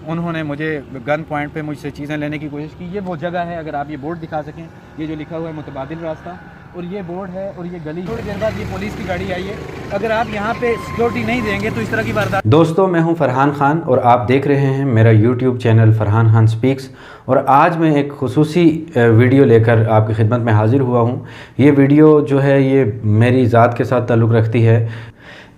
انہوں نے مجھے گن پوائنٹ پہ مجھ سے چیزیں لینے کی کوشش کی. یہ وہ جگہ ہے, اگر آپ یہ بورڈ دکھا سکیں, یہ جو لکھا ہوا ہے متبادل راستہ, اور یہ بورڈ ہے اور یہ گلی. تھوڑی دیر بعد یہ پولیس کی گاڑی آئی ہے. اگر آپ یہاں پہ سیکورٹی نہیں دیں گے تو اس طرح کی واردات. دوستو, میں ہوں فرحان خان اور آپ دیکھ رہے ہیں میرا YouTube channel Farhan Khan specs. اور آج میں ایک خصوصی ویڈیو لے کر آپ کی خدمت میں حاضر ہوا ہوں. یہ ویڈیو جو ہے یہ میری ذات کے ساتھ تعلق رکھتی ہے.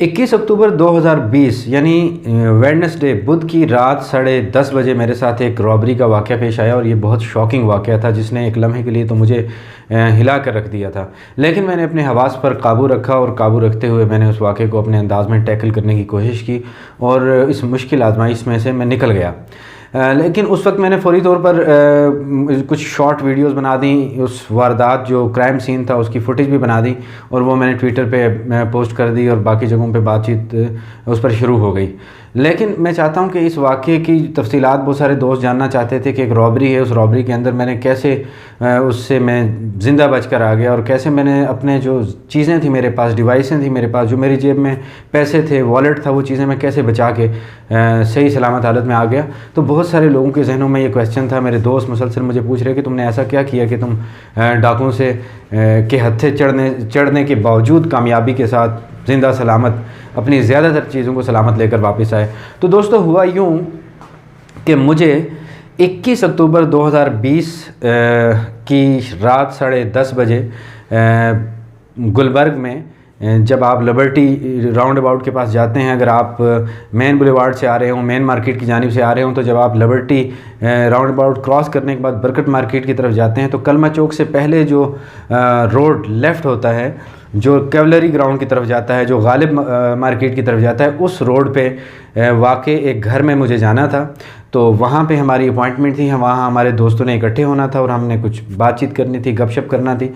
21 اکتوبر 2020 یعنی ویڈنسڈے بدھ کی رات 10:30 بجے میرے ساتھ ایک رابری کا واقعہ پیش آیا, اور یہ بہت شاکنگ واقعہ تھا جس نے ایک لمحے کے لیے تو مجھے ہلا کر رکھ دیا تھا. لیکن میں نے اپنے حواس پر قابو رکھا, اور قابو رکھتے ہوئے میں نے اس واقعے کو اپنے انداز میں ٹیکل کرنے کی کوشش کی, اور اس مشکل آزمائش میں سے میں نکل گیا. لیکن اس وقت میں نے فوری طور پر کچھ شارٹ ویڈیوز بنا دیں. اس واردات جو کرائم سین تھا اس کی فوٹیج بھی بنا دی, اور وہ میں نے ٹویٹر پہ پوسٹ کر دی, اور باقی جگہوں پہ بات چیت اس پر شروع ہو گئی. لیکن میں چاہتا ہوں کہ اس واقعے کی تفصیلات بہت سارے دوست جاننا چاہتے تھے کہ ایک رابری ہے, اس رابری کے اندر میں نے کیسے اس سے میں زندہ بچ کر آ گیا, اور کیسے میں نے اپنے جو چیزیں تھیں میرے پاس, ڈیوائسیں تھیں میرے پاس, جو میری جیب میں پیسے تھے, والیٹ تھا, وہ چیزیں میں کیسے بچا کے صحیح سلامت حالت میں آ گیا. تو بہت سارے لوگوں کے ذہنوں میں یہ کویسچن تھا. میرے دوست مسلسل مجھے پوچھ رہے کہ تم نے ایسا کیا کیا کہ تم ڈاکوؤں سے کے ہتھے چڑھنے کے باوجود کامیابی کے ساتھ زندہ سلامت اپنی زیادہ تر چیزوں کو سلامت لے کر واپس آئے. تو دوستو, ہوا یوں کہ مجھے 21 اکتوبر 2020 کی رات 10:30 بجے گلبرگ میں, جب آپ لبرٹی راؤنڈ اباؤٹ کے پاس جاتے ہیں, اگر آپ مین بولیوارڈ سے آ رہے ہوں, مین مارکیٹ کی جانب سے آ رہے ہوں, تو جب آپ لبرٹی راؤنڈ اباؤٹ کراس کرنے کے بعد برکت مارکیٹ کی طرف جاتے ہیں, تو کلمہ چوک سے پہلے جو روڈ لیفٹ ہوتا ہے جو کیولری گراؤنڈ کی طرف جاتا ہے, جو غالب مارکیٹ کی طرف جاتا ہے, اس روڈ پہ واقع ایک گھر میں مجھے جانا تھا. تو وہاں پہ ہماری اپوائنٹمنٹ تھی, وہاں ہمارے دوستوں نے اکٹھے ہونا تھا, اور ہم نے کچھ بات چیت کرنی تھی, گپ شپ کرنا تھی.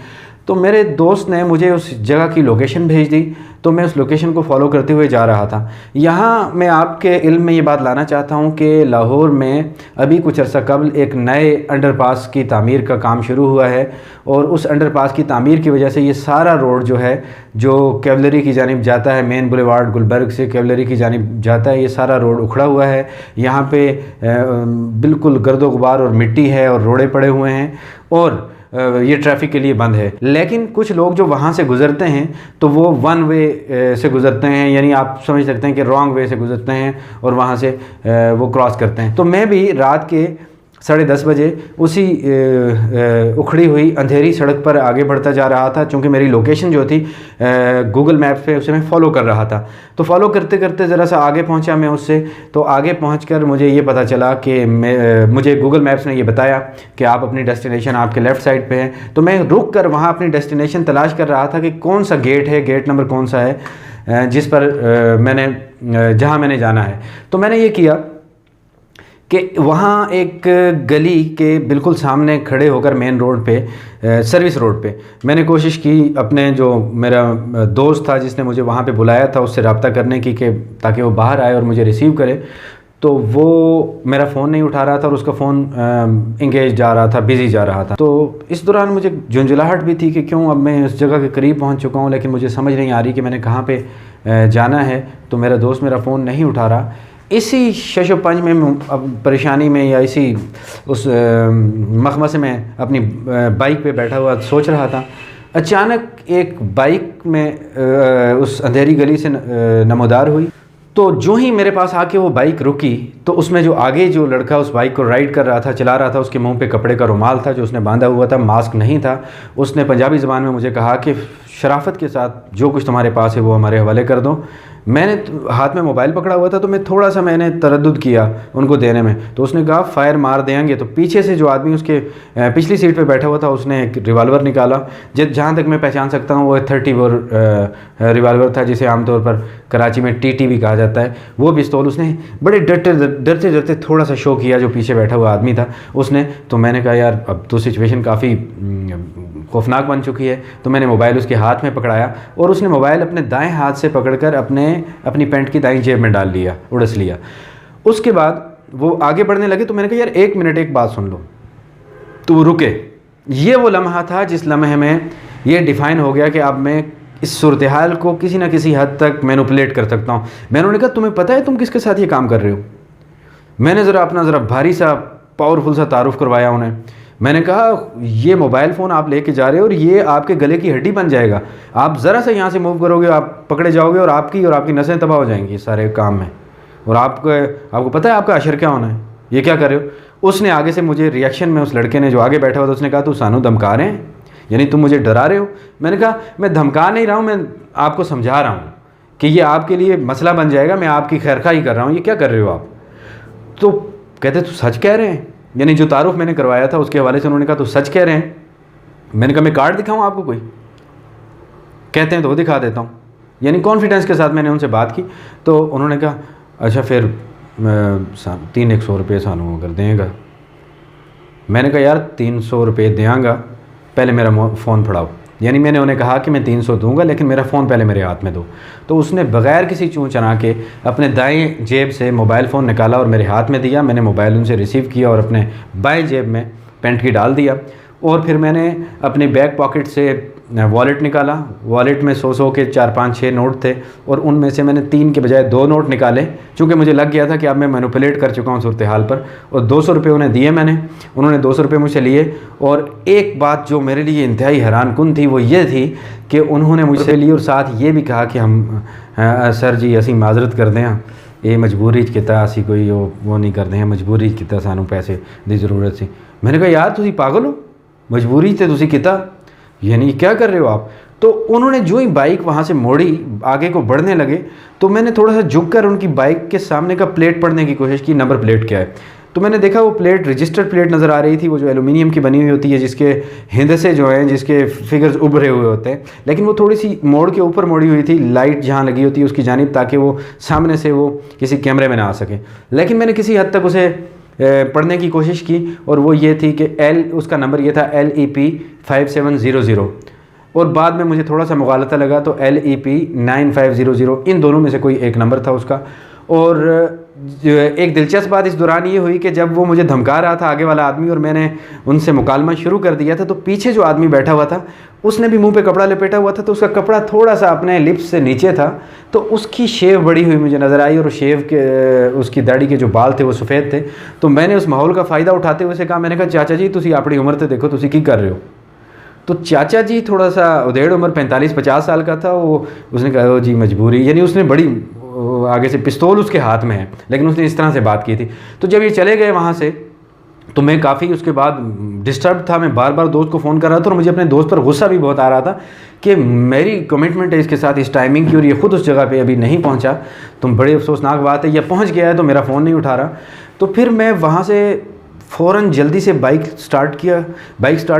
تو میرے دوست نے مجھے اس جگہ کی لوکیشن بھیج دی, تو میں اس لوکیشن کو فالو کرتے ہوئے جا رہا تھا. یہاں میں آپ کے علم میں یہ بات لانا چاہتا ہوں کہ لاہور میں ابھی کچھ عرصہ قبل ایک نئے انڈر پاس کی تعمیر کا کام شروع ہوا ہے, اور اس انڈر پاس کی تعمیر کی وجہ سے یہ سارا روڈ جو ہے جو کیولری کی جانب جاتا ہے, مین بولیوارڈ گلبرگ سے کیولری کی جانب جاتا ہے, یہ سارا روڈ اکھڑا ہوا ہے. یہاں پہ بالکل گرد و غبار اور مٹی ہے, اور روڑے پڑے ہوئے ہیں, اور یہ ٹریفک کے لیے بند ہے. لیکن کچھ لوگ جو وہاں سے گزرتے ہیں تو وہ ون وے سے گزرتے ہیں, یعنی آپ سمجھ سکتے ہیں کہ رانگ وے سے گزرتے ہیں, اور وہاں سے وہ کراس کرتے ہیں. تو میں بھی رات کے 10:30 بجے اسی اکھڑی ہوئی اندھیری سڑک پر آگے بڑھتا جا رہا تھا, چونکہ میری لوکیشن جو تھی گوگل میپ پہ اسے میں فالو کر رہا تھا. تو فالو کرتے کرتے ذرا سا آگے پہنچا میں اس سے, تو آگے پہنچ کر مجھے یہ پتہ چلا کہ مجھے گوگل میپس نے یہ بتایا کہ آپ اپنی ڈیسٹینیشن آپ کے لیفٹ سائڈ پہ ہیں. تو میں رک کر وہاں اپنی ڈیسٹینیشن تلاش کر رہا تھا کہ کون سا گیٹ ہے, گیٹ نمبر کون سا ہے جس پر جہاں میں نے جانا ہے. تو میں نے یہ کیا کہ وہاں ایک گلی کے بالکل سامنے کھڑے ہو کر مین روڈ پہ, سروس روڈ پہ, میں نے کوشش کی اپنے جو میرا دوست تھا جس نے مجھے وہاں پہ بلایا تھا اس سے رابطہ کرنے کی, کہ تاکہ وہ باہر آئے اور مجھے ریسیو کرے. تو وہ میرا فون نہیں اٹھا رہا تھا, اور اس کا فون انگیج جا رہا تھا, بزی جا رہا تھا. تو اس دوران مجھے جھنجھلاہٹ بھی تھی کہ کیوں اب میں اس جگہ کے قریب پہنچ چکا ہوں, لیکن مجھے سمجھ نہیں آ رہی کہ میں نے کہاں پہ جانا ہے. تو میرا دوست میرا فون نہیں اٹھا رہا. اسی شش و پنج میں پریشانی میں, یا اسی اس مخمصے میں اپنی بائک پہ بیٹھا ہوا سوچ رہا تھا, اچانک ایک بائک میں اس اندھیری گلی سے نمودار ہوئی. تو جو ہی میرے پاس آ کے وہ بائک رکی, تو اس میں جو آگے جو لڑکا اس بائک کو رائڈ کر رہا تھا, چلا رہا تھا, اس کے منہ پہ کپڑے کا رومال تھا جو اس نے باندھا ہوا تھا, ماسک نہیں تھا. اس نے پنجابی زبان میں مجھے کہا کہ شرافت کے ساتھ جو کچھ تمہارے پاس ہے وہ ہمارے حوالے کر دو. میں نے ہاتھ میں موبائل پکڑا ہوا تھا, تو میں تھوڑا سا میں نے تردد کیا ان کو دینے میں. تو اس نے کہا فائر مار دیں گے. تو پیچھے سے جو آدمی اس کے پچھلی سیٹ پہ بیٹھا ہوا تھا, اس نے ایک ریوالور نکالا, جہاں تک میں پہچان سکتا ہوں وہ 30 بور ریوالور تھا, جسے عام طور پر کراچی میں TT بھی کہا جاتا ہے. وہ پستول اس نے بڑے ڈرتے تھوڑا سا شو کیا جو پیچھے بیٹھا ہوا آدمی تھا اس نے. تو میں نے کہا یار اب تو سچویشن کافی خوفناک بن چکی ہے. تو میں نے موبائل اس کے ہاتھ میں پکڑایا, اور اس نے موبائل اپنے دائیں ہاتھ سے پکڑ کر اپنی پینٹ کی دائیں جیب میں ڈال لیا, اڑس لیا. اس کے بعد وہ آگے بڑھنے لگے. تو میں نے کہا یار ایک منٹ ایک بات سن لو. تو وہ رکے. یہ وہ لمحہ تھا جس لمحے میں یہ ڈیفائن ہو گیا کہ اب میں اس صورتحال کو کسی نہ کسی حد تک مینوپولیٹ کر سکتا ہوں. میں نے کہا تمہیں پتہ ہے تم کس کے ساتھ یہ کام کر رہے ہو؟ میں نے ذرا بھاری سا پاورفل سا تعارف کروایا انہیں. میں نے کہا یہ موبائل فون آپ لے کے جا رہے ہو اور یہ آپ کے گلے کی ہڈی بن جائے گا, آپ ذرا سا یہاں سے موو کرو گے آپ پکڑے جاؤ گے اور آپ کی نسیں تباہ ہو جائیں گی سارے کام میں, اور آپ کو پتہ ہے آپ کا اشر کیا ہونا ہے, یہ کیا کر رہے ہو. اس نے آگے سے مجھے ریئیکشن میں, اس لڑکے نے جو آگے بیٹھا ہوا تھا, اس نے کہا تو سانو دھمکا رہے ہیں, یعنی تم مجھے ڈرا رہے ہو. میں نے کہا میں دھمکا نہیں رہا ہوں, میں آپ کو سمجھا رہا ہوں کہ یہ آپ کے لیے مسئلہ بن جائے گا, میں آپ کی خیرخواہی کر رہا ہوں, یہ کیا کر رہے ہو آپ. تو کہتے تو سچ کہہ رہے ہیں, یعنی جو تعارف میں نے کروایا تھا اس کے حوالے سے انہوں نے کہا تو سچ کہہ رہے ہیں. میں نے کہا میں کارڈ دکھاؤں آپ کو کوئی, کہتے ہیں تو وہ دکھا دیتا ہوں. یعنی کانفیڈنس کے ساتھ میں نے ان سے بات کی. تو انہوں نے کہا اچھا پھر 300 روپے سانو اگر دیں گا. میں نے کہا یار 300 روپے دیاں گا, پہلے میرا فون پھڑاؤ. یعنی میں نے انہیں کہا کہ میں 300 دوں گا لیکن میرا فون پہلے میرے ہاتھ میں دو. تو اس نے بغیر کسی چون چنا کے اپنے دائیں جیب سے موبائل فون نکالا اور میرے ہاتھ میں دیا. میں نے موبائل ان سے ریسیو کیا اور اپنے بائیں جیب میں پینٹ کی ڈال دیا. اور پھر میں نے اپنے بیک پاکٹ سے والیٹ نکالا. والیٹ میں 100 کے 4-5-6 نوٹ تھے اور ان میں سے میں نے 3 کے بجائے 2 نوٹ نکالے, چونکہ مجھے لگ گیا تھا کہ اب میں مینوپولیٹ کر چکا ہوں صورتحال پر. اور 200 روپے انہیں دیے میں نے, انہوں نے 200 روپے مجھ سے لیے. اور ایک بات جو میرے لیے انتہائی حیران کن تھی وہ یہ تھی کہ انہوں نے مجھ سے لی اور ساتھ یہ بھی کہا کہ ہم سر جی اسی معذرت کر دیں, یہ مجبوری کتا اسی کوئی وہ نہیں کرتے ہیں, مجبوری کتا سانو پیسے دی ضرورت سی. میں نے کہا یار تسی پاگل ہو, مجبوری تے تسی کتا, یعنی کیا کر رہے ہو آپ. تو انہوں نے جو ہی بائک وہاں سے موڑی آگے کو بڑھنے لگے تو میں نے تھوڑا سا جھک کر ان کی بائک کے سامنے کا پلیٹ پڑھنے کی کوشش کی, نمبر پلیٹ کیا ہے. تو میں نے دیکھا وہ پلیٹ رجسٹرڈ پلیٹ نظر آ رہی تھی, وہ جو ایلومینیم کی بنی ہوئی ہوتی ہے جس کے ہندسے جو ہیں, جس کے فگرز ابھرے ہوئے ہوتے ہیں, لیکن وہ تھوڑی سی موڑ کے اوپر موڑی ہوئی تھی, لائٹ جہاں لگی ہوتی ہے اس کی جانب, تاکہ وہ سامنے سے وہ کسی کیمرے میں نہ آ سکے. لیکن میں نے کسی حد تک اسے پڑھنے کی کوشش کی اور وہ یہ تھی کہ اس کا نمبر یہ تھا LEP 5700, اور بعد میں مجھے تھوڑا سا مغالطہ لگا تو LEP 9500, ان دونوں میں سے کوئی ایک نمبر تھا اس کا. اور ایک دلچسپ بات اس دوران یہ ہوئی کہ جب وہ مجھے دھمکا رہا تھا آگے والا آدمی اور میں نے ان سے مکالمہ شروع کر دیا تھا, تو پیچھے جو آدمی بیٹھا ہوا تھا اس نے بھی منہ پہ کپڑا لپیٹا ہوا تھا, تو اس کا کپڑا تھوڑا سا اپنے لپس سے نیچے تھا, تو اس کی شیو بڑی ہوئی مجھے نظر آئی, اور شیو کے اس کی داڑھی کے جو بال تھے وہ سفید تھے. تو میں نے اس ماحول کا فائدہ اٹھاتے ہوئے سے کہا, میں نے کہا چاچا جی تسی اپنی عمر تے دیکھو تسی کی کر رہے ہو. تو چاچا جی تھوڑا سا ادھیڑ عمر 45-50 سال کا تھا, وہ اس نے کہا جی مجبوری, یعنی اس نے بڑی آگے سے پستول اس کے ہاتھ میں ہے, لیکن اس نے اس طرح سے بات کی تھی. تو جب یہ چلے گئے وہاں سے تو میں کافی اس کے بعد ڈسٹرب تھا, میں بار بار دوست کو فون کر رہا تھا اور مجھے اپنے دوست پر غصہ بھی بہت آ رہا تھا کہ میری کمٹمنٹ ہے اس کے ساتھ اس ٹائمنگ کی, اور یہ خود اس جگہ پہ ابھی نہیں پہنچا. تم بڑی افسوسناک بات ہے, یہ پہنچ گیا ہے تو میرا فون نہیں اٹھا رہا. تو پھر میں وہاں سے فوراً جلدی سے بائک سٹارٹ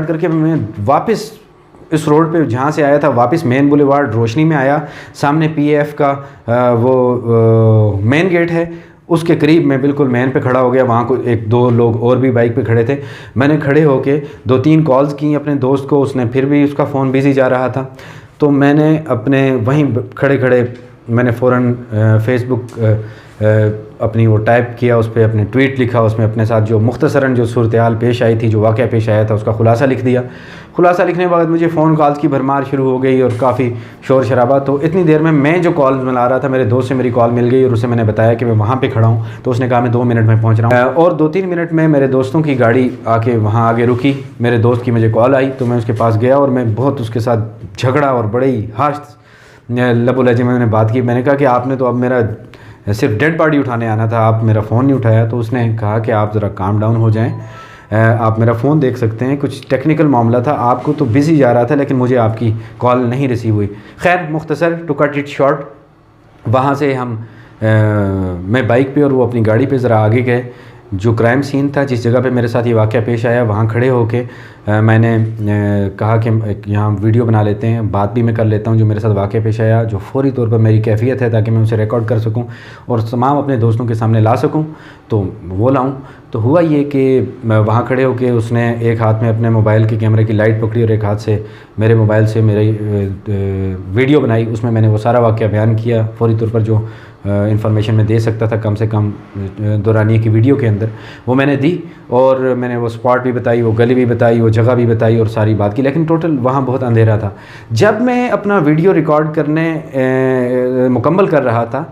کر کے میں واپس اس روڈ پہ جہاں سے آیا تھا واپس مین بولیوارڈ روشنی میں آیا. سامنے PAF کا وہ مین گیٹ ہے, اس کے قریب میں بالکل مین پہ کھڑا ہو گیا. وہاں کو 1-2 لوگ اور بھی بائک پہ کھڑے تھے. میں نے کھڑے ہو کے 2-3 کالز کی اپنے دوست کو, اس نے پھر بھی اس کا فون بیزی جا رہا تھا. تو میں نے اپنے وہیں کھڑے میں نے فوراً فیس بک اپنی وہ ٹائپ کیا, اس پہ اپنے ٹویٹ لکھا, اس میں اپنے ساتھ جو مختصراً جو صورتحال پیش آئی تھی, جو واقعہ پیش آیا تھا, اس کا خلاصہ لکھ دیا. خلاصہ لکھنے کے بعد مجھے فون کالز کی بھرمار شروع ہو گئی اور کافی شور شرابہ. تو اتنی دیر میں جو کال ملا رہا تھا, میرے دوست سے میری کال مل گئی اور اسے میں نے بتایا کہ میں وہاں پہ کھڑا ہوں. تو اس نے کہا میں 2 منٹ میں پہنچ رہا ہوں, اور 2-3 منٹ میں میرے دوستوں کی گاڑی آ کے وہاں آگے رکی. میرے دوست کی مجھے کال آئی تو میں اس کے پاس گیا اور میں بہت اس کے ساتھ جھگڑا اور بڑے ہی ہارش لب و لہجے میں نے بات کی. میں نے کہا کہ آپ نے تو اب میرا صرف ڈیڈ باڈی اٹھانے آنا تھا, آپ میرا فون نہیں اٹھایا. تو اس نے کہا کہ آپ ذرا کام ڈاؤن ہو جائیں, آپ میرا فون دیکھ سکتے ہیں, کچھ ٹیکنیکل معاملہ تھا, آپ کو تو بزی جا رہا تھا لیکن مجھے آپ کی کال نہیں ریسیو ہوئی. خیر مختصر ٹو کٹ اٹ شارٹ, وہاں سے میں بائک پہ اور وہ اپنی گاڑی پہ ذرا آگے گئے. جو کرائم سین تھا, جس جگہ پہ میرے ساتھ یہ واقعہ پیش آیا, وہاں کھڑے ہو کے میں نے کہا کہ یہاں ویڈیو بنا لیتے ہیں, بات بھی میں کر لیتا ہوں جو میرے ساتھ واقعہ پیش آیا, جو فوری طور پر میری کیفیت ہے تاکہ میں اسے ریکارڈ کر سکوں اور تمام اپنے دوستوں کے سامنے لا سکوں, تو وہ لاؤں. تو ہوا یہ کہ وہاں کھڑے ہو کے اس نے ایک ہاتھ میں اپنے موبائل کے کیمرے کی لائٹ پکڑی اور ایک ہاتھ سے میرے موبائل سے میری ویڈیو بنائی. اس میں نے وہ سارا واقعہ بیان کیا فوری طور پر, جو انفارمیشن میں دے سکتا تھا کم سے کم دورانیے کی ویڈیو کے اندر, وہ میں نے دی. اور میں نے وہ اسپاٹ بھی بتائی, وہ گلی بھی بتائی, وہ جگہ بھی بتائی اور ساری بات کی. لیکن ٹوٹل وہاں بہت اندھیرا تھا. جب میں اپنا ویڈیو ریکارڈ کرنے مکمل کر رہا تھا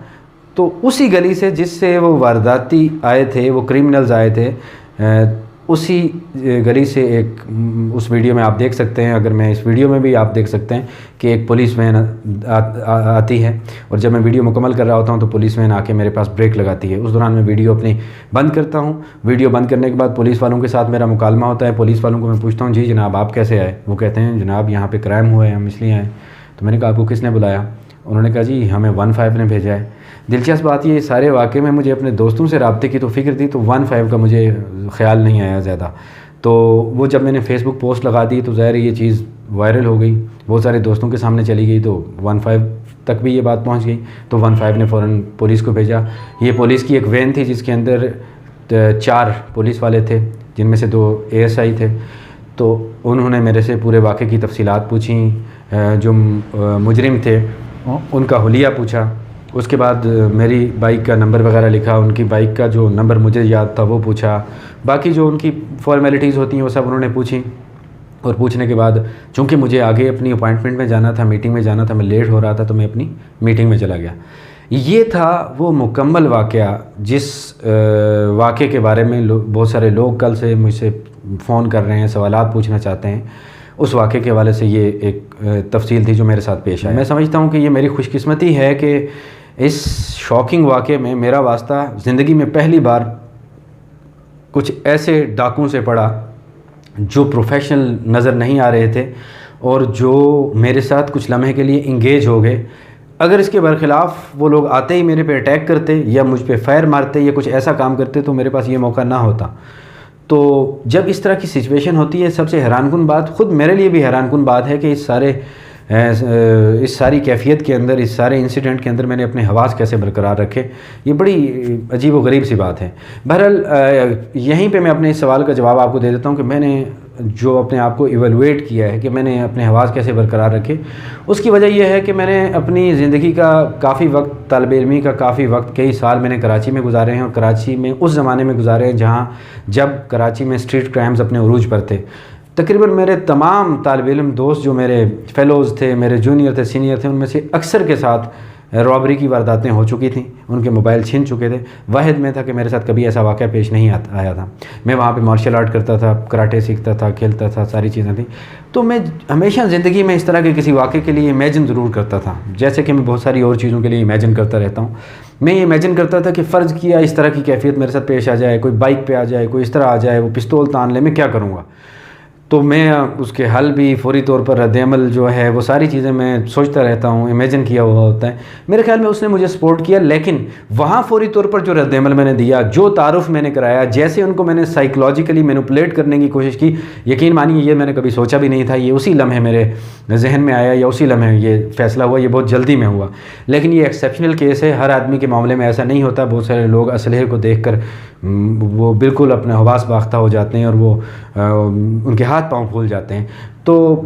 تو اسی گلی سے جس سے وہ وارداتی آئے تھے، وہ کرمنلز آئے تھے، اسی گلی سے ایک اس ویڈیو میں آپ دیکھ سکتے ہیں، اگر میں اس ویڈیو میں بھی آپ دیکھ سکتے ہیں کہ ایک پولیس وین آتی ہے، اور جب میں ویڈیو مکمل کر رہا ہوتا ہوں تو پولیس وین آ کے میرے پاس بریک لگاتی ہے۔ اس دوران میں ویڈیو اپنی بند کرتا ہوں۔ ویڈیو بند کرنے کے بعد پولیس والوں کے ساتھ میرا مکالمہ ہوتا ہے۔ پولیس والوں کو میں پوچھتا ہوں جی جناب آپ کیسے آئے؟ وہ کہتے ہیں جناب یہاں پہ کرائم ہوا ہے، ہم اس لیے آئے۔ تو میں نے کہا آپ کو کس نے بلایا؟ انہوں نے کہا جی ہمیں 15 نے بھیجا ہے۔ دلچسپ بات یہ سارے واقعے میں مجھے اپنے دوستوں سے رابطے کی تو فکر تھی، تو 15 کا مجھے خیال نہیں آیا زیادہ۔ تو وہ جب میں نے فیس بک پوسٹ لگا دی تو ظاہر یہ چیز وائرل ہو گئی، بہت سارے دوستوں کے سامنے چلی گئی، تو 15 تک بھی یہ بات پہنچ گئی۔ تو 15 نے فوراً پولیس کو بھیجا۔ یہ پولیس کی ایک وین تھی جس کے اندر 4 پولیس والے تھے، جن میں سے 2 ASI تھے۔ تو انہوں نے میرے سے پورے واقعے کی تفصیلات پوچھیں، جو مجرم تھے ان کا حلیہ پوچھا، اس کے بعد میری بائک کا نمبر وغیرہ لکھا، ان کی بائک کا جو نمبر مجھے یاد تھا وہ پوچھا، باقی جو ان کی فارمیلٹیز ہوتی ہیں وہ سب انہوں نے پوچھی۔ اور پوچھنے کے بعد چونکہ مجھے آگے اپنی اپائنٹمنٹ میں جانا تھا، میٹنگ میں جانا تھا، میں لیٹ ہو رہا تھا، تو میں اپنی میٹنگ میں چلا گیا۔ یہ تھا وہ مکمل واقعہ جس واقعے کے بارے میں بہت سارے لوگ کل سے مجھ سے فون کر رہے ہیں، سوالات پوچھنا چاہتے ہیں۔ اس واقعے کے حوالے سے یہ ایک تفصیل تھی جو میرے ساتھ پیش آئی۔ میں سمجھتا ہوں کہ یہ میری خوش قسمتی ہے کہ اس شاکنگ واقعے میں میرا واسطہ زندگی میں پہلی بار کچھ ایسے ڈاکوں سے پڑا جو پروفیشنل نظر نہیں آ رہے تھے اور جو میرے ساتھ کچھ لمحے کے لیے انگیج ہو گئے۔ اگر اس کے برخلاف وہ لوگ آتے ہی میرے پہ اٹیک کرتے یا مجھ پہ فائر مارتے یا کچھ ایسا کام کرتے تو میرے پاس یہ موقع نہ ہوتا۔ تو جب اس طرح کی سچویشن ہوتی ہے، سب سے حیران کن بات، خود میرے لیے بھی حیران کن بات ہے کہ اس ساری کیفیت کے اندر، اس سارے انسیڈنٹ کے اندر میں نے اپنے حواس کیسے برقرار رکھے، یہ بڑی عجیب و غریب سی بات ہے۔ بہرحال یہیں پہ میں اپنے اس سوال کا جواب آپ کو دے دیتا ہوں کہ میں نے جو اپنے آپ کو ایویلویٹ کیا ہے کہ میں نے اپنے حواس کیسے برقرار رکھے، اس کی وجہ یہ ہے کہ میں نے اپنی زندگی کا کافی وقت، طالب علمی کا کافی وقت، کئی سال میں نے کراچی میں گزارے ہیں، اور کراچی میں اس زمانے میں گزارے ہیں جب کراچی میں اسٹریٹ کرائمز اپنے عروج پر تھے۔ تقریباً میرے تمام طالب علم دوست جو میرے فیلوز تھے، میرے جونیئر تھے، سینئر تھے، ان میں سے اکثر کے ساتھ رابری کی وارداتیں ہو چکی تھیں، ان کے موبائل چھن چکے تھے۔ واحد میں تھا کہ میرے ساتھ کبھی ایسا واقعہ پیش نہیں آیا تھا۔ میں وہاں پہ مارشل آرٹ کرتا تھا، کراٹے سیکھتا تھا، کھیلتا تھا، ساری چیزیں تھیں۔ تو میں ہمیشہ زندگی میں اس طرح کے کسی واقعے کے لیے امیجن ضرور کرتا تھا، جیسے کہ میں بہت ساری اور چیزوں کے لیے امیجن کرتا رہتا ہوں۔ میں یہ امیجن کرتا تھا کہ فرض کیا اس طرح کی کیفیت میرے ساتھ پیش آ جائے، کوئی بائک پہ آ جائے، کوئی اس طرح آ جائے، وہ پستول تان لے، میں کیا کروں گا؟ تو میں اس کے حل بھی، فوری طور پر رد عمل جو ہے، وہ ساری چیزیں میں سوچتا رہتا ہوں، امیجن کیا ہوا ہوتا ہے۔ میرے خیال میں اس نے مجھے سپورٹ کیا، لیکن وہاں فوری طور پر جو رد عمل میں نے دیا، جو تعارف میں نے کرایا، جیسے ان کو میں نے سائیکولوجیکلی مینوپولیٹ کرنے کی کوشش کی، یقین مانیے یہ میں نے کبھی سوچا بھی نہیں تھا، یہ اسی لمحے میرے ذہن میں آیا یا اسی لمحے یہ فیصلہ ہوا، یہ بہت جلدی میں ہوا۔ لیکن یہ ایکسیپشنل کیس ہے، ہر آدمی کے معاملے میں ایسا نہیں ہوتا۔ بہت سارے لوگ اسلحے کو دیکھ کر وہ بالکل اپنے حواس باختہ ہو جاتے ہیں اور وہ ان کے ہاتھ پاؤں پھول جاتے ہیں۔ تو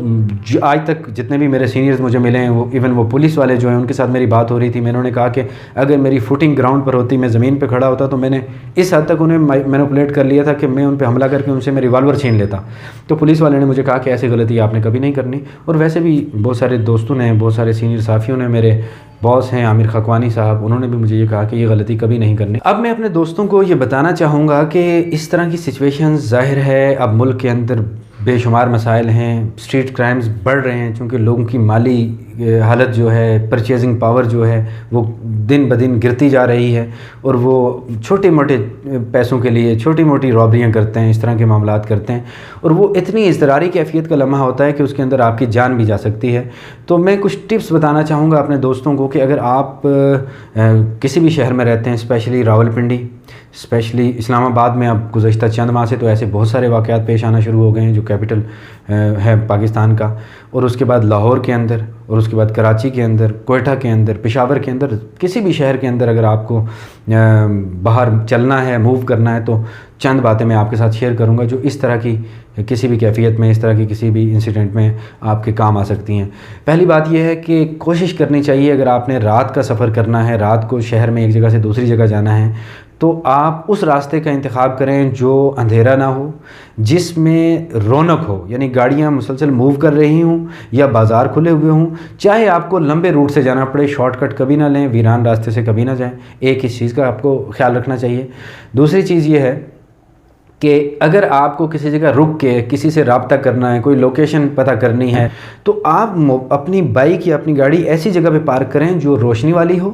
آج تک جتنے بھی میرے سینئرز مجھے ملے ہیں، وہ ایون وہ پولیس والے جو ہیں، ان کے ساتھ میری بات ہو رہی تھی، میں انہوں نے کہا کہ اگر میری فوٹنگ گراؤنڈ پر ہوتی، میں زمین پہ کھڑا ہوتا، تو میں نے اس حد تک انہیں مینوپولیٹ کر لیا تھا کہ میں ان پہ حملہ کر کے ان سے میں ریوالور چھین لیتا۔ تو پولیس والے نے مجھے کہا کہ ایسی غلطی آپ نے کبھی نہیں کرنی، اور ویسے بھی بہت سارے دوستوں نے، بہت سارے سینئر صحافیوں نے، میرے باس ہیں عامر خاکوانی صاحب، انہوں نے بھی مجھے یہ کہا کہ یہ غلطی کبھی نہیں کرنی۔ اب میں اپنے دوستوں کو یہ بتانا چاہوں گا کہ اس طرح کی سچویشن ظاہر ہے اب ملک کے اندر بے شمار مسائل ہیں، اسٹریٹ کرائمز بڑھ رہے ہیں، چونکہ لوگوں کی مالی حالت جو ہے، پرچیزنگ پاور جو ہے، وہ دن بدن گرتی جا رہی ہے، اور وہ چھوٹے موٹے پیسوں کے لیے چھوٹی موٹی رابریاں کرتے ہیں، اس طرح کے معاملات کرتے ہیں، اور وہ اتنی اضطراری کیفیت کا لمحہ ہوتا ہے کہ اس کے اندر آپ کی جان بھی جا سکتی ہے۔ تو میں کچھ ٹپس بتانا چاہوں گا اپنے دوستوں کو کہ اگر آپ کسی بھی شہر میں رہتے ہیں، اسپیشلی راولپنڈی، اسپیشلی اسلام آباد میں، اب گزشتہ چند ماہ سے تو ایسے بہت سارے واقعات پیش آنا شروع ہو گئے ہیں جو کیپٹل ہے پاکستان کا، اور اس کے بعد لاہور کے اندر، اور اس کے بعد کراچی کے اندر، کوئٹہ کے اندر، پشاور کے اندر، کسی بھی شہر کے اندر اگر آپ کو باہر چلنا ہے، موو کرنا ہے، تو چند باتیں میں آپ کے ساتھ شیئر کروں گا جو اس طرح کی کسی بھی کیفیت میں، اس طرح کی کسی بھی انسیڈنٹ میں آپ کے کام آ سکتی ہیں۔ پہلی بات یہ ہے کہ کوشش کرنی چاہیے، اگر آپ نے رات کا سفر کرنا ہے، رات کو شہر میں ایک جگہ سے دوسری جگہ جانا ہے، تو آپ اس راستے کا انتخاب کریں جو اندھیرا نہ ہو، جس میں رونق ہو، یعنی گاڑیاں مسلسل موو کر رہی ہوں یا بازار کھلے ہوئے ہوں. چاہے آپ کو لمبے روٹ سے جانا پڑے، شارٹ کٹ کبھی نہ لیں، ویران راستے سے کبھی نہ جائیں. ایک اس چیز کا آپ کو خیال رکھنا چاہیے. دوسری چیز یہ ہے کہ اگر آپ کو کسی جگہ رک کے کسی سے رابطہ کرنا ہے، کوئی لوکیشن پتہ کرنی ہے، تو آپ اپنی بائک یا اپنی گاڑی ایسی جگہ پہ پارک کریں جو روشنی والی ہو،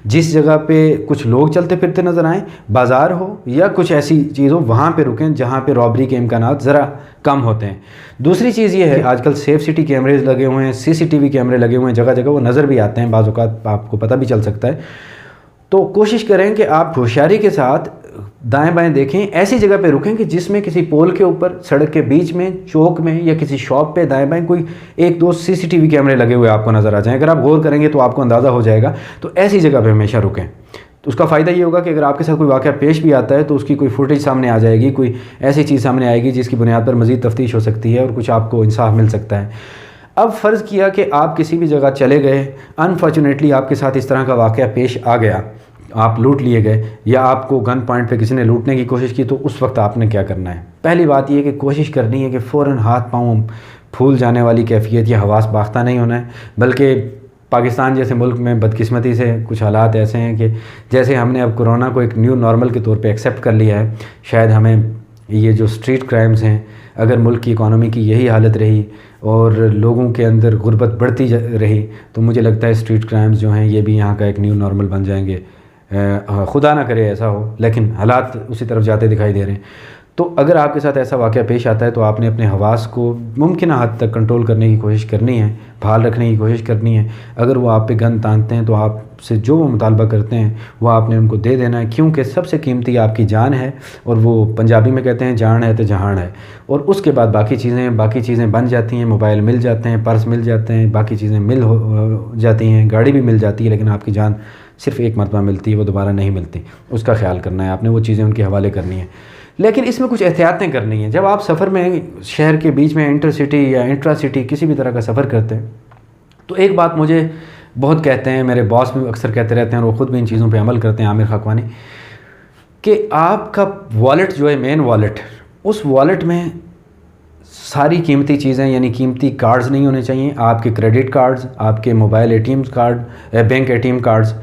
جس جگہ پہ کچھ لوگ چلتے پھرتے نظر آئیں، بازار ہو یا کچھ ایسی چیز ہو، وہاں پہ رکیں جہاں پہ رابری کے امکانات ذرا کم ہوتے ہیں. دوسری چیز یہ ہے آج کل سیف سٹی کیمرے لگے ہوئے ہیں، CCTV کیمرے لگے ہوئے ہیں جگہ جگہ، وہ نظر بھی آتے ہیں، بعض اوقات آپ کو پتہ بھی چل سکتا ہے. تو کوشش کریں کہ آپ ہوشیاری کے ساتھ دائیں بائیں دیکھیں، ایسی جگہ پہ رکیں کہ جس میں کسی پول کے اوپر، سڑک کے بیچ میں، چوک میں یا کسی شاپ پہ دائیں بائیں کوئی ایک دو CCTV کیمرے لگے ہوئے آپ کو نظر آ جائیں. اگر آپ غور کریں گے تو آپ کو اندازہ ہو جائے گا. تو ایسی جگہ پہ ہمیشہ رکیں. تو اس کا فائدہ یہ ہوگا کہ اگر آپ کے ساتھ کوئی واقعہ پیش بھی آتا ہے تو اس کی کوئی فوٹیج سامنے آ جائے گی، کوئی ایسی چیز سامنے آئے گی جس کی بنیاد پر مزید تفتیش ہو سکتی ہے اور کچھ آپ کو انصاف مل سکتا ہے. اب فرض کیا کہ آپ کسی بھی جگہ چلے گئے، انفارچونیٹلی آپ کے ساتھ اس طرح کا واقعہ پیش آ گیا، آپ لوٹ لیے گئے یا آپ کو گن پوائنٹ پہ کسی نے لوٹنے کی کوشش کی، تو اس وقت آپ نے کیا کرنا ہے؟ پہلی بات یہ کہ کوشش کرنی ہے کہ فوراً ہاتھ پاؤں پھول جانے والی کیفیت یا حواس باختہ نہیں ہونا ہے. بلکہ پاکستان جیسے ملک میں بدقسمتی سے کچھ حالات ایسے ہیں کہ جیسے ہم نے اب کرونا کو ایک نیو نارمل کے طور پہ ایکسیپٹ کر لیا ہے، شاید ہمیں یہ جو اسٹریٹ کرائمز ہیں، اگر ملک کی اکانومی کی یہی حالت رہی اور لوگوں کے اندر غربت بڑھتی رہی تو مجھے لگتا ہے اسٹریٹ کرائمز جو ہیں یہ بھی یہاں کا ایک نیو نارمل بن جائیں گے. خدا نہ کرے ایسا ہو، لیکن حالات اسی طرف جاتے دکھائی دے رہے ہیں. تو اگر آپ کے ساتھ ایسا واقعہ پیش آتا ہے تو آپ نے اپنے حواس کو ممکنہ حد تک کنٹرول کرنے کی کوشش کرنی ہے، بحال رکھنے کی کوشش کرنی ہے. اگر وہ آپ پہ گن تانتے ہیں تو آپ سے جو وہ مطالبہ کرتے ہیں وہ آپ نے ان کو دے دینا ہے، کیونکہ سب سے قیمتی آپ کی جان ہے. اور وہ پنجابی میں کہتے ہیں جان ہے تو جہان ہے. اور اس کے بعد باقی چیزیں بن جاتی ہیں، موبائل مل جاتے ہیں، پرس مل جاتے ہیں، باقی چیزیں مل ہو جاتی ہیں، گاڑی بھی مل جاتی ہے، لیکن آپ کی جان صرف ایک مرتبہ ملتی ہے، وہ دوبارہ نہیں ملتی. اس کا خیال کرنا ہے آپ نے، وہ چیزیں ان کے حوالے کرنی ہیں. لیکن اس میں کچھ احتیاطیں کرنی ہیں. جب آپ سفر میں شہر کے بیچ میں انٹر سٹی یا انٹرا سٹی کسی بھی طرح کا سفر کرتے ہیں تو ایک بات مجھے بہت کہتے ہیں، میرے باس بھی اکثر کہتے رہتے ہیں اور وہ خود بھی ان چیزوں پہ عمل کرتے ہیں، عامر خاکوانی، کہ آپ کا والٹ جو ہے مین والٹ، اس والٹ میں ساری قیمتی چیزیں یعنی قیمتی کارڈز نہیں ہونے چاہیے. آپ کے کریڈٹ کارڈز، آپ کے mobile ATM card, bank ATM cards,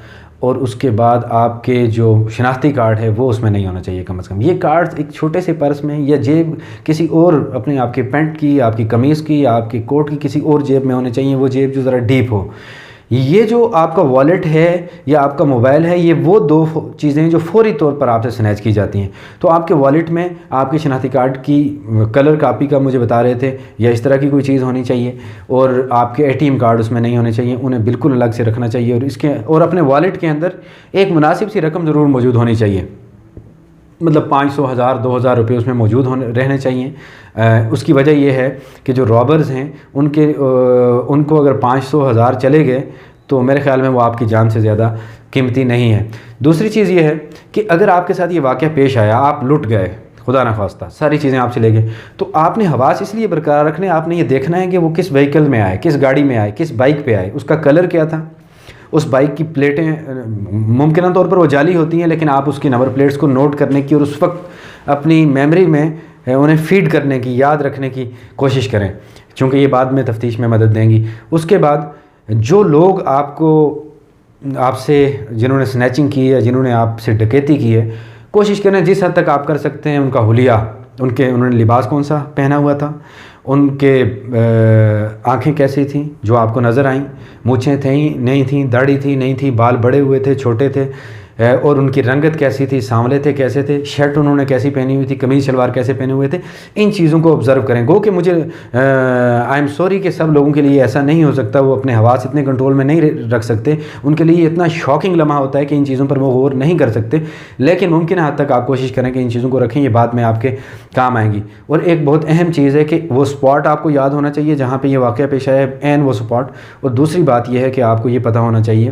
اور اس کے بعد آپ کے جو شناختی کارڈ ہے وہ اس میں نہیں ہونا چاہیے کم از کم. یہ کارڈز ایک چھوٹے سے پرس میں یا جیب کسی اور اپنے آپ کے پینٹ کی، آپ کی قمیض کی، آپ کے کوٹ کی کسی اور جیب میں ہونے چاہیے، وہ جیب جو ذرا ڈیپ ہو. یہ جو آپ کا والٹ ہے یا آپ کا موبائل ہے، یہ وہ دو چیزیں جو فوری طور پر آپ سے سنیچ کی جاتی ہیں. تو آپ کے والٹ میں آپ کے شناختی کارڈ کی کلر کاپی کا مجھے بتا رہے تھے یا اس طرح کی کوئی چیز ہونی چاہیے، اور آپ کے ATM کارڈ اس میں نہیں ہونے چاہیے، انہیں بالکل الگ سے رکھنا چاہیے. اور اپنے والٹ کے اندر ایک مناسب سی رقم ضرور موجود ہونی چاہیے، مطلب 500، 1000، 2000 روپے اس میں موجود رہنے چاہیے. اس کی وجہ یہ ہے کہ جو رابرز ہیں ان کو اگر 500، 1000 چلے گئے تو میرے خیال میں وہ آپ کی جان سے زیادہ قیمتی نہیں ہے. دوسری چیز یہ ہے کہ اگر آپ کے ساتھ یہ واقعہ پیش آیا، آپ لٹ گئے خدا نخواستہ، ساری چیزیں آپ سے لے گئے، تو آپ نے حواس اس لیے برقرار رکھنے، آپ نے یہ دیکھنا ہے کہ وہ کس وہیکل میں آئے، کس گاڑی میں آئے، کس بائک پہ آئے، اس کا کلر کیا تھا، اس بائک کی پلیٹیں ممکنہ طور پر وہ جعلی ہوتی ہیں، لیکن آپ اس کی نمبر پلیٹس کو نوٹ کرنے کی اور اس وقت اپنی میموری میں انہیں فیڈ کرنے کی، یاد رکھنے کی کوشش کریں، چونکہ یہ بعد میں تفتیش میں مدد دیں گی. اس کے بعد جو لوگ آپ سے جنہوں نے سنیچنگ کی ہے، جنہوں نے آپ سے ڈکیتی کی ہے، کوشش کریں جس حد تک آپ کر سکتے ہیں ان کا حلیہ، انہوں نے لباس کون سا پہنا ہوا تھا، ان کے آنکھیں کیسی تھیں جو آپ کو نظر آئیں، مونچھیں تھیں نہیں تھیں، داڑھی تھی نہیں تھی، بال بڑے ہوئے تھے چھوٹے تھے، اور ان کی رنگت کیسی تھی، سانولے تھے کیسے تھے، شرٹ انہوں نے کیسی پہنی ہوئی تھی، قمیض شلوار کیسے پہنے ہوئے تھے. ان چیزوں کو آبزرو کریں. گو کہ مجھے آئی ایم سوری کہ سب لوگوں کے لیے ایسا نہیں ہو سکتا، وہ اپنے حواس اتنے کنٹرول میں نہیں رکھ سکتے، ان کے لیے اتنا شاکنگ لمحہ ہوتا ہے کہ ان چیزوں پر وہ غور نہیں کر سکتے، لیکن ممکنہ حد تک آپ کوشش کریں کہ ان چیزوں کو رکھیں، یہ بعد میں آپ کے کام آئیں گی. اور ایک بہت اہم چیز ہے کہ وہ اسپاٹ آپ کو یاد ہونا چاہیے جہاں پہ یہ واقعہ پیش آیا ہے، عین وہ اسپاٹ. اور دوسری بات یہ ہے کہ آپ کو یہ پتہ ہونا چاہیے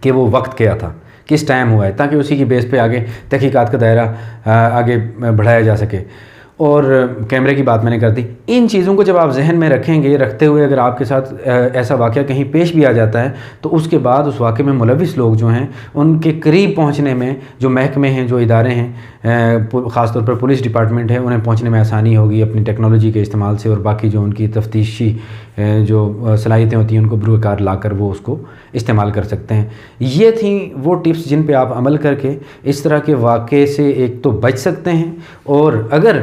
کہ وہ وقت کیا تھا، کس ٹائم ہوا ہے، تاکہ اسی کی بیس پہ آگے تحقیقات کا دائرہ آگے بڑھایا جا سکے. اور کیمرے کی بات میں نے کر دی. ان چیزوں کو جب آپ ذہن میں رکھیں گے، رکھتے ہوئے اگر آپ کے ساتھ ایسا واقعہ کہیں پیش بھی آ جاتا ہے تو اس کے بعد اس واقعے میں ملوث لوگ جو ہیں ان کے قریب پہنچنے میں جو محکمے ہیں، جو ادارے ہیں، خاص طور پر پولیس ڈپارٹمنٹ ہے، انہیں پہنچنے میں آسانی ہوگی اپنی ٹیکنالوجی کے استعمال سے، اور باقی جو ان کی تفتیشی جو صلاحیتیں ہوتی ہیں ان کو بروئے کار لا کر وہ اس کو استعمال کر سکتے ہیں. یہ تھیں وہ ٹپس جن پہ آپ عمل کر کے اس طرح کے واقعے سے ایک تو بچ سکتے ہیں، اور اگر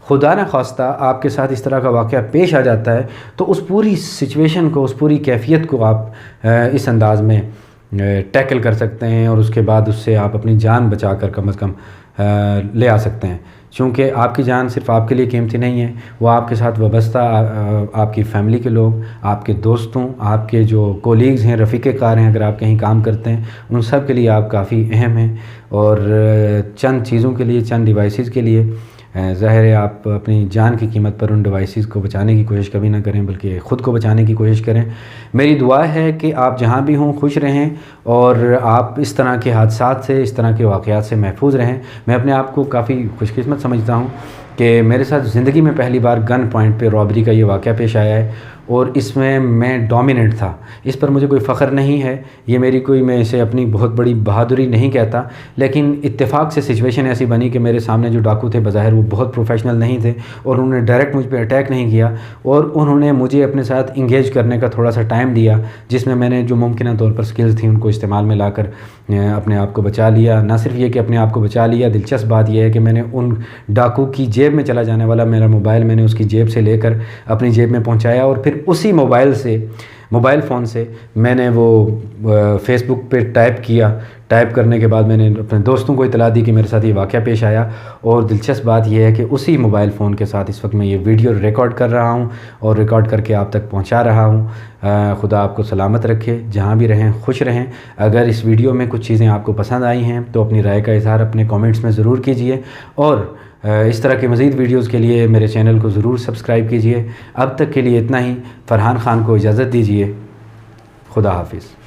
خدا نہ خواستہ آپ کے ساتھ اس طرح کا واقعہ پیش آ جاتا ہے تو اس پوری سچویشن کو، اس پوری کیفیت کو آپ اس انداز میں ٹیکل کر سکتے ہیں، اور اس کے بعد اس سے آپ اپنی جان بچا کر کم از کم لے آ سکتے ہیں. چونکہ آپ کی جان صرف آپ کے لیے قیمتی نہیں ہے، وہ آپ کے ساتھ وابستہ آپ کی فیملی کے لوگ، آپ کے دوستوں، آپ کے جو کولیگز ہیں، رفیق کار ہیں، اگر آپ کہیں کام کرتے ہیں، ان سب کے لیے آپ کافی اہم ہیں. اور چند چیزوں کے لیے، چند ڈیوائسز کے لیے ظاہر ہے آپ اپنی جان کی قیمت پر ان ڈیوائسز کو بچانے کی کوشش کبھی نہ کریں، بلکہ خود کو بچانے کی کوشش کریں. میری دعا ہے کہ آپ جہاں بھی ہوں خوش رہیں، اور آپ اس طرح کے حادثات سے، اس طرح کے واقعات سے محفوظ رہیں. میں اپنے آپ کو کافی خوش قسمت سمجھتا ہوں کہ میرے ساتھ زندگی میں پہلی بار گن پوائنٹ پہ رابری کا یہ واقعہ پیش آیا ہے، اور اس میں ڈومیننٹ تھا. اس پر مجھے کوئی فخر نہیں ہے، یہ میری کوئی، میں اسے اپنی بہت بڑی بہادری نہیں کہتا، لیکن اتفاق سے سچویشن ایسی بنی کہ میرے سامنے جو ڈاکو تھے بظاہر وہ بہت پروفیشنل نہیں تھے، اور انہوں نے ڈائریکٹ مجھ پہ اٹیک نہیں کیا، اور انہوں نے مجھے اپنے ساتھ انگیج کرنے کا تھوڑا سا ٹائم دیا، جس میں نے جو ممکنہ طور پر سکلز تھیں ان کو استعمال میں لا کر اپنے آپ کو بچا لیا. نہ صرف یہ کہ اپنے آپ کو بچا لیا، دلچسپ بات یہ ہے کہ میں نے ان ڈاکو کی جیب میں چلا جانے والا میرا موبائل میں نے اس کی جیب سے لے کر اپنی جیب میں پہنچایا، اور پھر اسی موبائل فون سے میں نے وہ فیس بک پہ ٹائپ کرنے کے بعد میں نے اپنے دوستوں کو اطلاع دی کہ میرے ساتھ یہ واقعہ پیش آیا. اور دلچسپ بات یہ ہے کہ اسی موبائل فون کے ساتھ اس وقت میں یہ ویڈیو ریکارڈ کر رہا ہوں، اور ریکارڈ کر کے آپ تک پہنچا رہا ہوں. خدا آپ کو سلامت رکھے، جہاں بھی رہیں خوش رہیں. اگر اس ویڈیو میں کچھ چیزیں آپ کو پسند آئی ہیں تو اپنی رائے کا اظہار اپنے کامنٹس میں ضرور کیجئے، اور اس طرح کے مزید ویڈیوز کے لیے میرے چینل کو ضرور سبسکرائب کیجئے. اب تک کے لیے اتنا ہی. فرحان خان کو اجازت دیجئے. خدا حافظ.